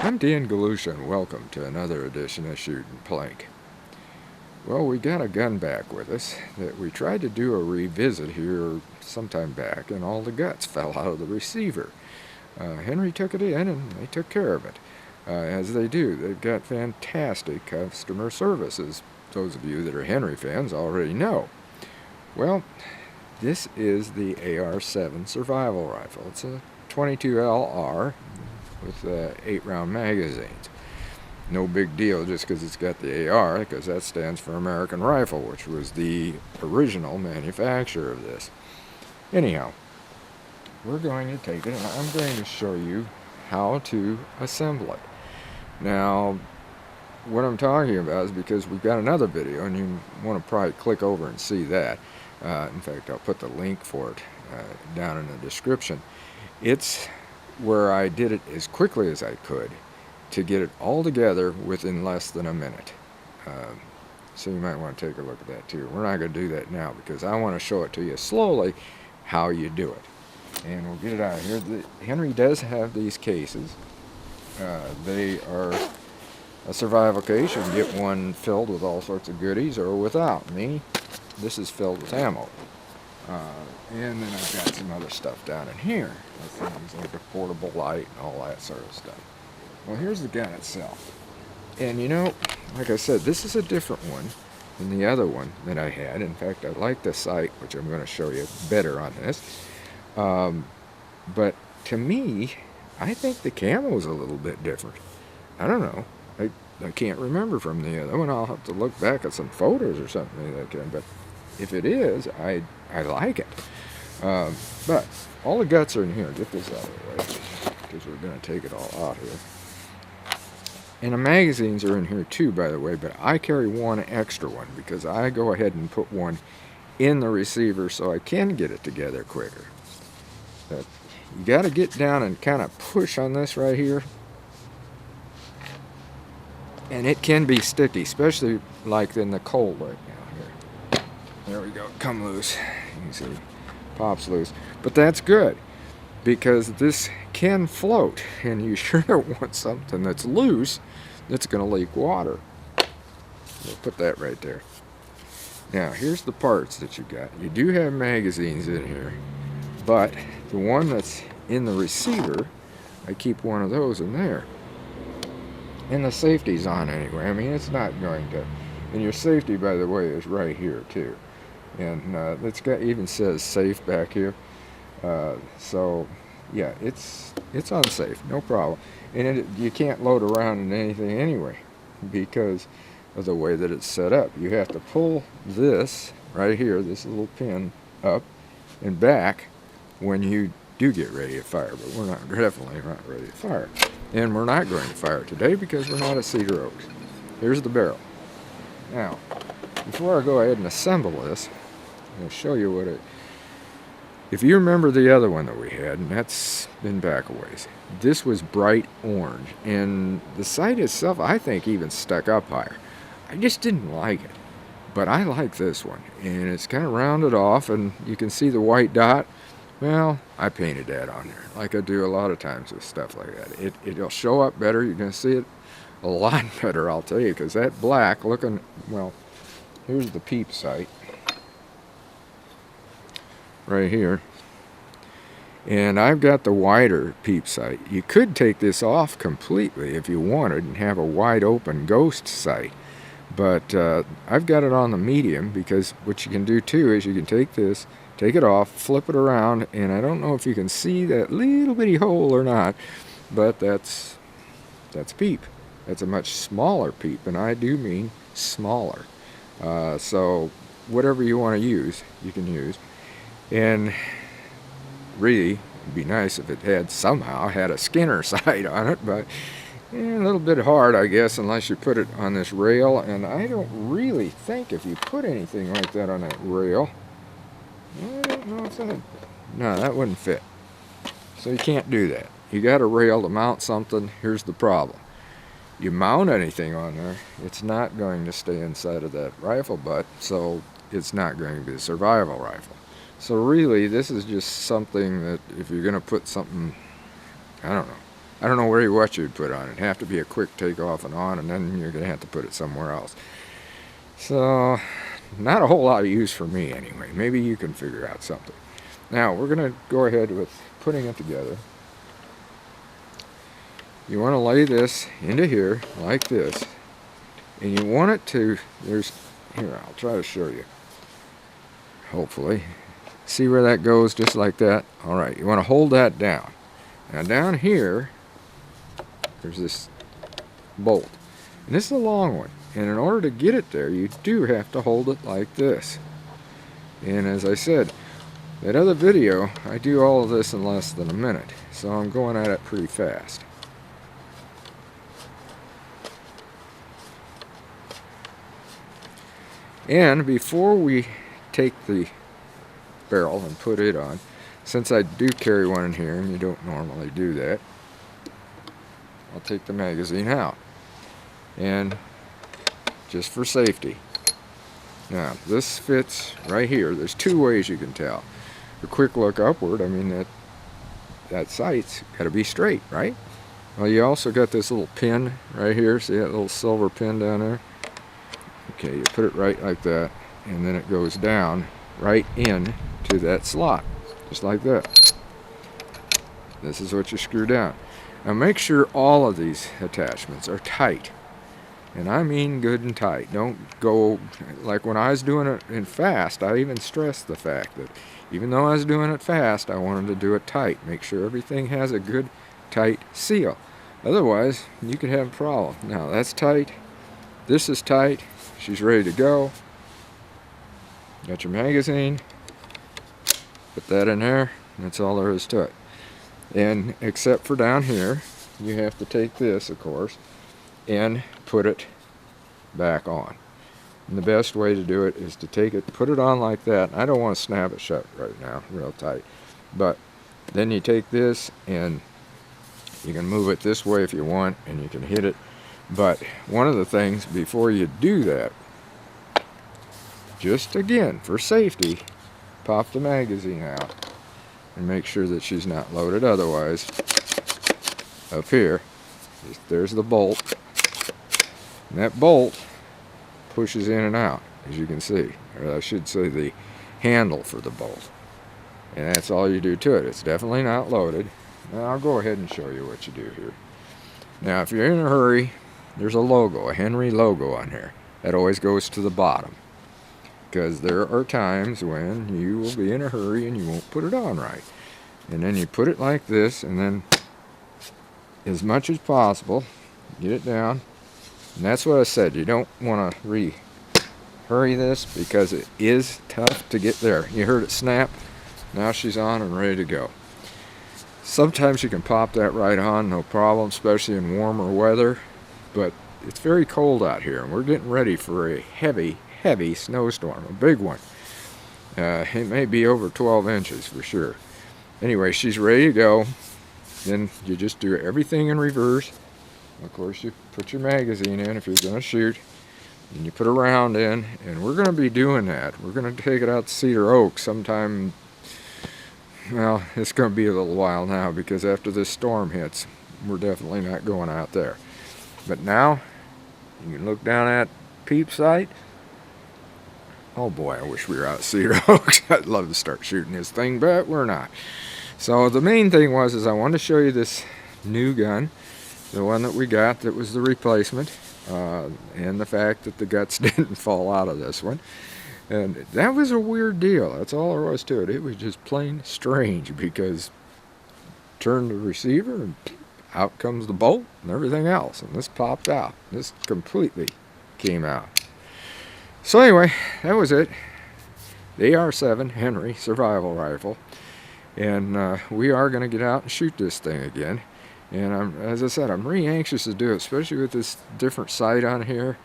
I'm Dan Galusha and welcome to another edition of Shooting Plink. Well, we got a gun back with us that we tried to do a revisit here sometime back and all the guts fell out of the receiver. Henry took it in and they took care of it. As they do, they've got fantastic customer service, as those of you that are Henry fans already know. Well, this is the AR7 survival rifle. It's a 22LR with 8-round magazines. No big deal just because it's got the AR, because that stands for American Rifle, which was the original manufacturer of this. Anyhow, we're going to take it and I'm going to show you how to assemble it. Now, what I'm talking about is because we've got another video and you want to probably click over and see that. In fact, I'll put the link for it down in the description. It's where I did it as quickly as I could to get it all together within less than a minute. So you might want to take a look at that too. We're not going to do that now because I want to show it to you slowly how you do it. And we'll get it out of here. Henry does have these cases. They are a survival case. You can get one filled with all sorts of goodies or without. Me, this is filled with ammo. And then I've got some other stuff down in here. Things like a portable light and all that sort of stuff. Well, here's the gun itself. And you know, like I said, this is a different one than the other one that I had. In fact, I like the sight, which I'm going to show you better on this. But to me, I think the camo is a little bit different. I don't know. I can't remember from the other one. I'll have to look back at some photos or something like that. But if it is, I like it. But all the guts are in here. Get this out of the way because we're going to take it all out here. And the magazines are in here too, by the way, but I carry one extra one because I go ahead and put one in the receiver so I can get it together quicker. But you got to get down and kind of push on this right here. And it can be sticky, especially like in the cold right now. Here. There we go. Come loose. You can see pops loose. But that's good because this can float and you sure don't want something that's loose that's going to leak water. We'll put that right there. Now here's the parts that you got. You do have magazines in here, but the one that's in the receiver, I keep one of those in there. And the safety's on anyway. I mean, it's not going to. And your safety, by the way, is right here too. And it's got even says safe back here. So yeah, it's unsafe, no problem. And you can't load around in anything anyway because of the way that it's set up. You have to pull this right here, this little pin, up and back when you do get ready to fire. But we're definitely not ready to fire. And we're not going to fire today because we're not at Cedar Oaks. Here's the barrel. Now, before I go ahead and assemble this, I'll show you what it. If you remember the other one that we had, and that's been back a ways, this was bright orange, and the sight itself, I think, even stuck up higher. I just didn't like it, but I like this one, and it's kind of rounded off, and you can see the white dot. Well, I painted that on there, like I do a lot of times with stuff like that. It'll show up better. You're going to see it a lot better, I'll tell you, because that black looking, well, here's the peep sight right here. And I've got the wider peep sight. You could take this off completely if you wanted and have a wide open ghost sight. But I've got it on the medium because what you can do too is you can take this, take it off, flip it around, and I don't know if you can see that little bitty hole or not, but that's peep. That's a much smaller peep, and I do mean smaller. So whatever you want to use, you can use. And really, it'd be nice if it had somehow had a Skinner sight on it, but a little bit hard, I guess, unless you put it on this rail. And I don't really think if you put anything like that on that rail, I don't know if that, no, that wouldn't fit. So you can't do that. You got a rail to mount something. Here's the problem. You mount anything on there, it's not going to stay inside of that rifle butt, so it's not going to be a survival rifle. So really, this is just something that if you're going to put something, I don't know, I don't know what you'd put on it. It'd have to be a quick take off and on, and then you're going to have to put it somewhere else. So, not a whole lot of use for me anyway. Maybe you can figure out something. Now, we're going to go ahead with putting it together. You want to lay this into here, like this. And you want it to, here, I'll try to show you. Hopefully. See where that goes, just like that? Alright, you want to hold that down. Now down here, there's this bolt. And this is a long one. And in order to get it there, you do have to hold it like this. And as I said, that other video, I do all of this in less than a minute. So I'm going at it pretty fast. And before we take the barrel and put it on, since I do carry one in here and you don't normally do that, I'll take the magazine out, and just for safety. Now this fits right here. There's two ways you can tell. A quick look upward, I mean that sight's got to be straight, right? Well, you also got this little pin right here. See that little silver pin down there? Okay, you put it right like that, and then it goes down right in to that slot, just like that. This is what you screw down. Now make sure all of these attachments are tight, and I mean good and tight. Don't go, like when I was doing it in fast, I even stressed the fact that even though I was doing it fast, I wanted to do it tight. Make sure everything has a good tight seal. Otherwise, you could have a problem. Now that's tight, this is tight, she's ready to go. Got your magazine, put that in there, and that's all there is to it. And except for down here, you have to take this, of course, and put it back on. And the best way to do it is to take it, put it on like that. I don't want to snap it shut right now, real tight. But then you take this, and you can move it this way if you want, and you can hit it. But one of the things, before you do that, just again, for safety, pop the magazine out and make sure that she's not loaded. Otherwise, up here, there's the bolt. And that bolt pushes in and out, as you can see. Or I should say the handle for the bolt. And that's all you do to it. It's definitely not loaded. Now I'll go ahead and show you what you do here. Now if you're in a hurry, there's a logo, a Henry logo on here. That always goes to the bottom. Because there are times when you will be in a hurry and you won't put it on right. And then you put it like this, and then as much as possible, get it down. And that's what I said, you don't want to hurry this because it is tough to get there. You heard it snap, now she's on and ready to go. Sometimes you can pop that right on, no problem, especially in warmer weather. But it's very cold out here, and we're getting ready for a heavy snowstorm, a big one. It may be over 12 inches for sure. Anyway, she's ready to go. Then you just do everything in reverse. Of course, you put your magazine in if you're going to shoot, and you put a round in, and we're going to be doing that. We're going to take it out to Cedar Oak sometime. Well, it's going to be a little while now, because after this storm hits, we're definitely not going out there. But now, you can look down at peep sight. Oh boy, I wish we were out at Cedar Oaks. I'd love to start shooting this thing, but we're not. So the main thing is I wanted to show you this new gun, the one that we got that was the replacement, and the fact that the guts didn't fall out of this one. And that was a weird deal. That's all there was to it. It was just plain strange, because turn the receiver and out comes the bolt and everything else, and this popped out. This completely came out. So anyway, that was it. The AR7 Henry survival rifle, and we are going to get out and shoot this thing again. And as I said, I'm really anxious to do it, especially with this different sight on here.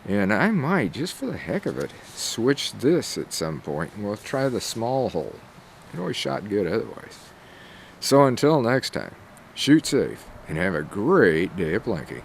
And I might, just for the heck of it, switch this at some point, and we'll try the small hole. It always shot good otherwise. So until next time, shoot safe and have a great day of plinking.